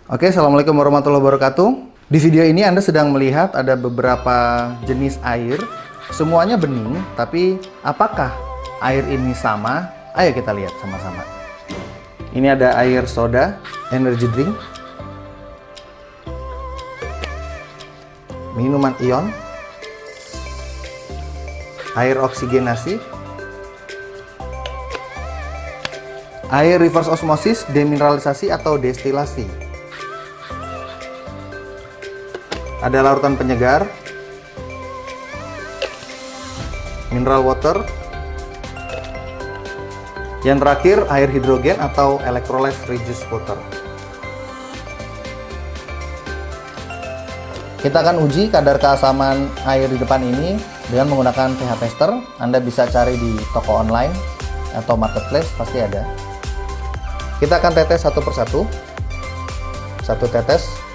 Oke, Assalamualaikum warahmatullahi wabarakatuh. Di video ini Anda sedang melihat ada beberapa jenis air. Semuanya bening, tapi apakah air ini sama? Ayo kita lihat sama-sama. Ini ada air soda, energy drink, minuman ion, air oksigenasi, air reverse osmosis, demineralisasi atau destilasi. Ada larutan penyegar, mineral water, yang terakhir air hidrogen atau electrolyte reduced water. Kita akan uji kadar keasaman air di depan ini dengan menggunakan pH tester. Anda bisa cari di toko online atau marketplace, pasti ada. Kita akan tetes satu persatu. Satu tetes.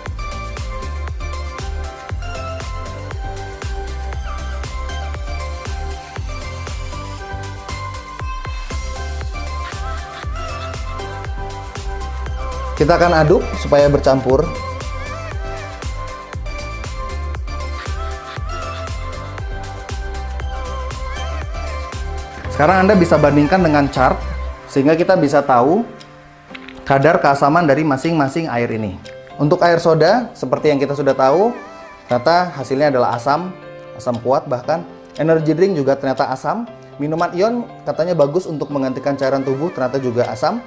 Kita akan aduk supaya bercampur. Sekarang Anda bisa bandingkan dengan chart, sehingga kita bisa tahu kadar keasaman dari masing-masing air ini. Untuk air soda, seperti yang kita sudah tahu, ternyata hasilnya adalah asam kuat bahkan. Energy drink juga ternyata asam. Minuman ion katanya bagus untuk menggantikan cairan tubuh, ternyata juga asam.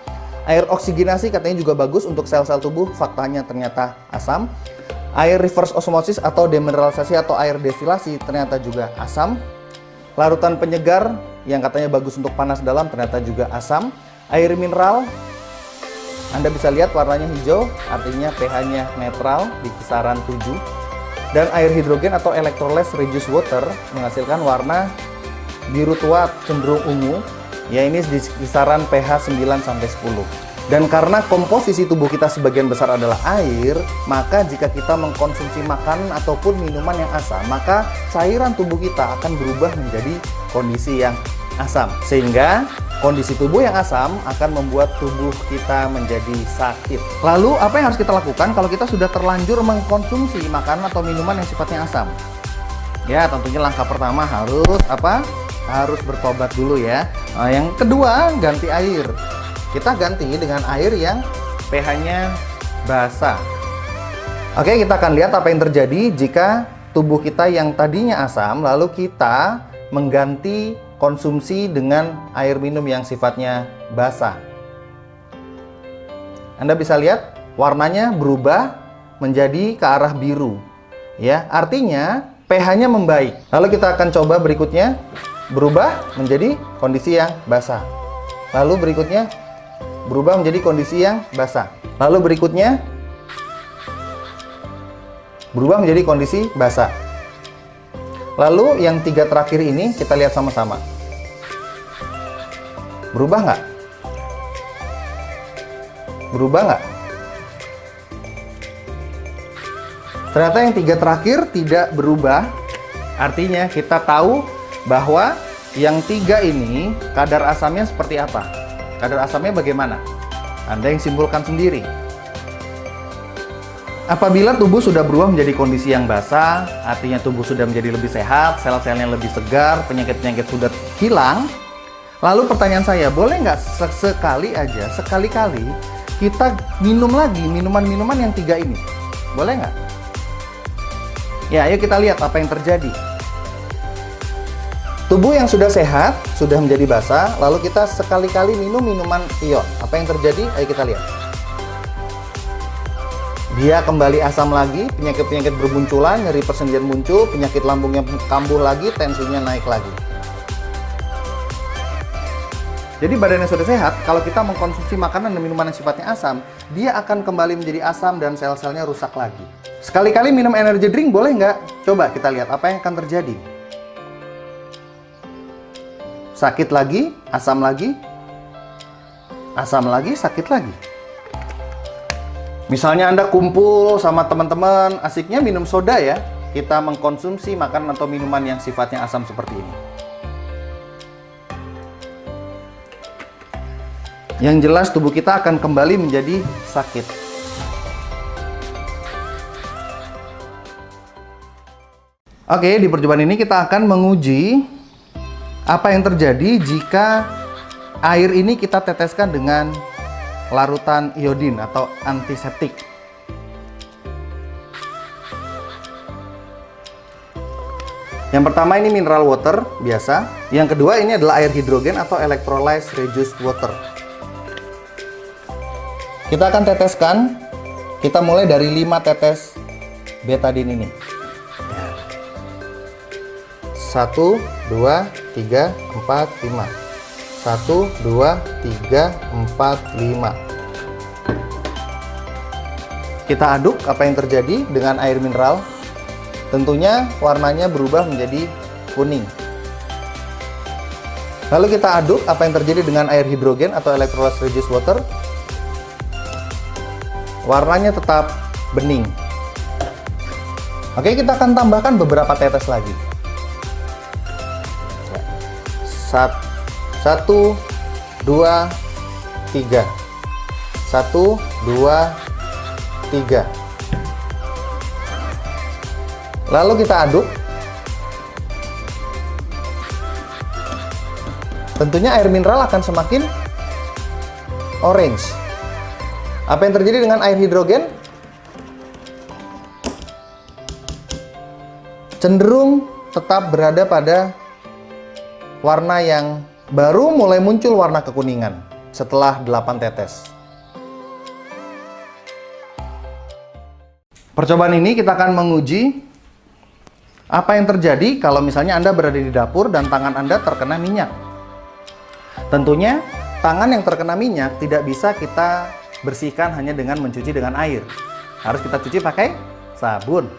Air oksigenasi katanya juga bagus untuk sel-sel tubuh, faktanya ternyata asam. Air reverse osmosis atau demineralisasi atau air destilasi ternyata juga asam. Larutan penyegar yang katanya bagus untuk panas dalam ternyata juga asam. Air mineral, Anda bisa lihat warnanya hijau, artinya pH-nya netral di kisaran 7. Dan air hidrogen atau electrolyte reduced water menghasilkan warna biru tua cenderung ungu, ya ini di kisaran pH 9-10. Dan karena komposisi tubuh kita sebagian besar adalah air, maka jika kita mengkonsumsi makanan ataupun minuman yang asam, maka cairan tubuh kita akan berubah menjadi kondisi yang asam. Sehingga kondisi tubuh yang asam akan membuat tubuh kita menjadi sakit. Lalu apa yang harus kita lakukan kalau kita sudah terlanjur mengkonsumsi makanan atau minuman yang sifatnya asam? Ya, tentunya langkah pertama harus apa? Harus bertobat dulu ya. Nah, yang kedua, ganti air. Kita ganti dengan air yang pH-nya basah. Oke, kita akan lihat apa yang terjadi jika tubuh kita yang tadinya asam, lalu kita mengganti konsumsi dengan air minum yang sifatnya basah. Anda bisa lihat warnanya berubah menjadi ke arah biru. Ya, artinya pH-nya membaik. Lalu kita akan coba berikutnya. Berubah menjadi kondisi yang basah. Lalu berikutnya berubah menjadi kondisi yang basah. Lalu berikutnya berubah menjadi kondisi basah. Lalu yang tiga terakhir ini kita lihat sama-sama. Berubah nggak? Berubah nggak? Ternyata yang tiga terakhir tidak berubah. Artinya kita tahu bahwa yang tiga ini kadar asamnya seperti apa? Kadar asamnya bagaimana? Anda yang simpulkan sendiri. Apabila tubuh sudah berubah menjadi kondisi yang basah, artinya tubuh sudah menjadi lebih sehat, sel-selnya lebih segar, penyakit-penyakit sudah hilang. Lalu pertanyaan saya, boleh nggak sekali-kali kita minum lagi minuman-minuman yang tiga ini? Boleh nggak? Ya, ayo kita lihat apa yang terjadi. Tubuh yang sudah sehat, sudah menjadi basah, lalu kita sekali-kali minum minuman ion. Apa yang terjadi? Ayo kita lihat. Dia kembali asam lagi, penyakit-penyakit bermunculan, nyeri persendian muncul, penyakit lambungnya kambuh lagi, tensinya naik lagi. Jadi badannya sudah sehat, kalau kita mengkonsumsi makanan dan minuman yang sifatnya asam, dia akan kembali menjadi asam dan sel-selnya rusak lagi. Sekali-kali minum energy drink boleh nggak? Coba kita lihat apa yang akan terjadi. Sakit lagi, asam lagi, sakit lagi. Misalnya Anda kumpul sama teman-teman, asiknya minum soda ya. Kita mengkonsumsi makanan atau minuman yang sifatnya asam seperti ini. Yang jelas tubuh kita akan kembali menjadi sakit. Oke, di percobaan ini kita akan menguji apa yang terjadi jika air ini kita teteskan dengan larutan iodin atau antiseptik. Yang pertama ini mineral water biasa. Yang kedua ini adalah air hidrogen atau electrolyzed reduced water. Kita akan teteskan. Kita mulai dari 5 tetes betadine ini. 1, 2, 3, 4, 5. 1, 2, 3, 4, 5. Kita aduk apa yang terjadi dengan air mineral. Tentunya warnanya berubah menjadi kuning. Lalu kita aduk apa yang terjadi dengan air hidrogen atau electrolyzed reduced water. Warnanya tetap bening. Oke, kita akan tambahkan beberapa tetes lagi. 1, 2, 3. 1, 2, 3. Lalu kita aduk. Tentunya air mineral akan semakin orange. Apa yang terjadi dengan air hidrogen? Cenderung tetap berada pada warna yang baru mulai muncul warna kekuningan setelah 8 tetes. Percobaan ini kita akan menguji apa yang terjadi kalau misalnya Anda berada di dapur dan tangan Anda terkena minyak. Tentunya tangan yang terkena minyak tidak bisa kita bersihkan hanya dengan mencuci dengan air. Harus kita cuci pakai sabun.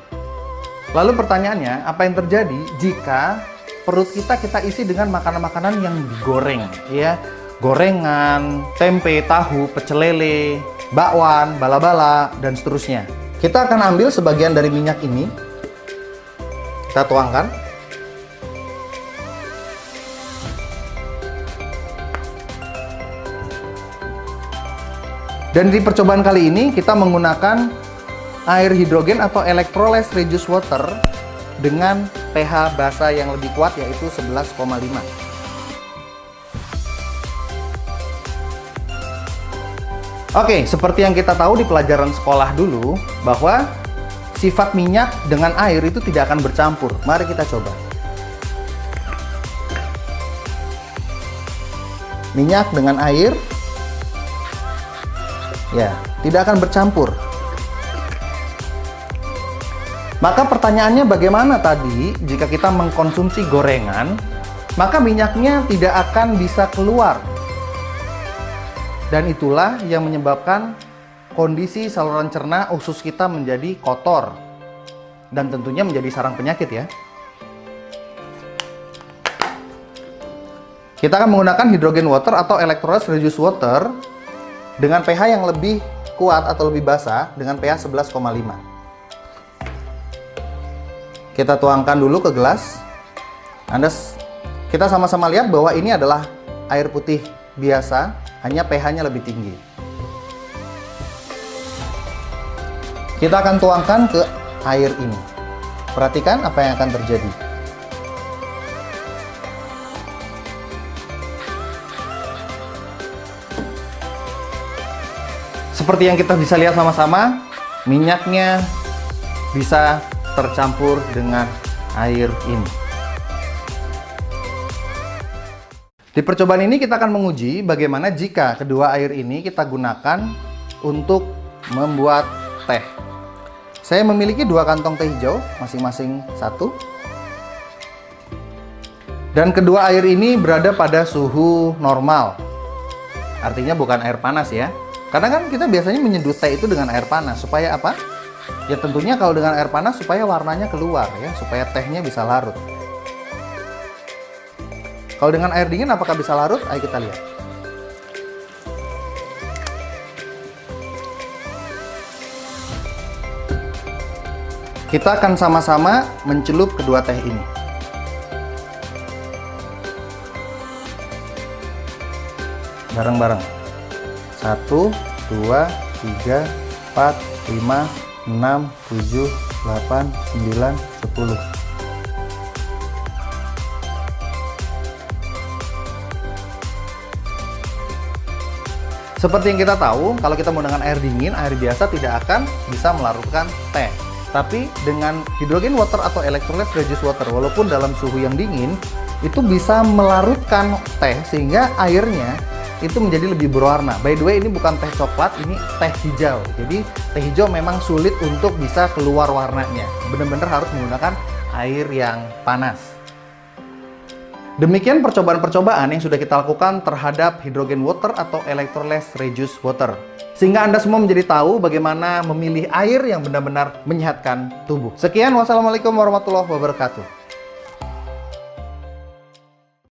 Lalu pertanyaannya, apa yang terjadi jika perut kita isi dengan makanan-makanan yang digoreng, ya? Gorengan, tempe, tahu, pecel lele, bakwan, bala-bala, dan seterusnya. Kita akan ambil sebagian dari minyak ini. Kita tuangkan. Dan di percobaan kali ini kita menggunakan air hidrogen atau electrolyzed reduced water dengan pH basa yang lebih kuat, yaitu 11,5. Oke, seperti yang kita tahu di pelajaran sekolah dulu, bahwa sifat minyak dengan air itu tidak akan bercampur. Mari kita coba. Minyak dengan air, ya, tidak akan bercampur. Maka pertanyaannya, bagaimana tadi jika kita mengkonsumsi gorengan, maka minyaknya tidak akan bisa keluar. Dan itulah yang menyebabkan kondisi saluran cerna usus kita menjadi kotor. Dan tentunya menjadi sarang penyakit, ya. Kita akan menggunakan hydrogen water atau electrolyzed reduced water dengan pH yang lebih kuat atau lebih basa dengan pH 11,5. Kita tuangkan dulu ke gelas. Kita sama-sama lihat bahwa ini adalah air putih biasa, hanya pH-nya lebih tinggi. Kita akan tuangkan ke air ini. Perhatikan apa yang akan terjadi. Seperti yang kita bisa lihat sama-sama, minyaknya bisa tercampur dengan air ini. Di percobaan ini kita akan menguji bagaimana jika kedua air ini kita gunakan untuk membuat teh. Saya memiliki 2 kantong teh hijau, masing-masing 1. Dan kedua air ini berada pada suhu normal. Artinya bukan air panas, ya. Karena kan kita biasanya menyeduh teh itu dengan air panas. Supaya apa? Ya tentunya kalau dengan air panas supaya warnanya keluar, ya, supaya tehnya bisa larut. Kalau dengan air dingin apakah bisa larut? Ayo kita lihat. Kita akan sama-sama mencelup kedua teh ini. Bareng-bareng. 1, 2, 3, 4, 5, 6, 7, 8, 9, 10. Seperti yang kita tahu, kalau kita menggunakan air dingin, air biasa tidak akan bisa melarutkan teh. Tapi dengan hydrogen water atau electrolyte reduced water, walaupun dalam suhu yang dingin, itu bisa melarutkan teh sehingga airnya itu menjadi lebih berwarna. By the way, ini bukan teh coklat, ini teh hijau. Jadi teh hijau memang sulit untuk bisa keluar warnanya. Benar-benar harus menggunakan air yang panas. Demikian percobaan-percobaan yang sudah kita lakukan terhadap hydrogen water atau electrolyte reduced water. Sehingga Anda semua menjadi tahu bagaimana memilih air yang benar-benar menyehatkan tubuh. Sekian, wassalamualaikum warahmatullahi wabarakatuh.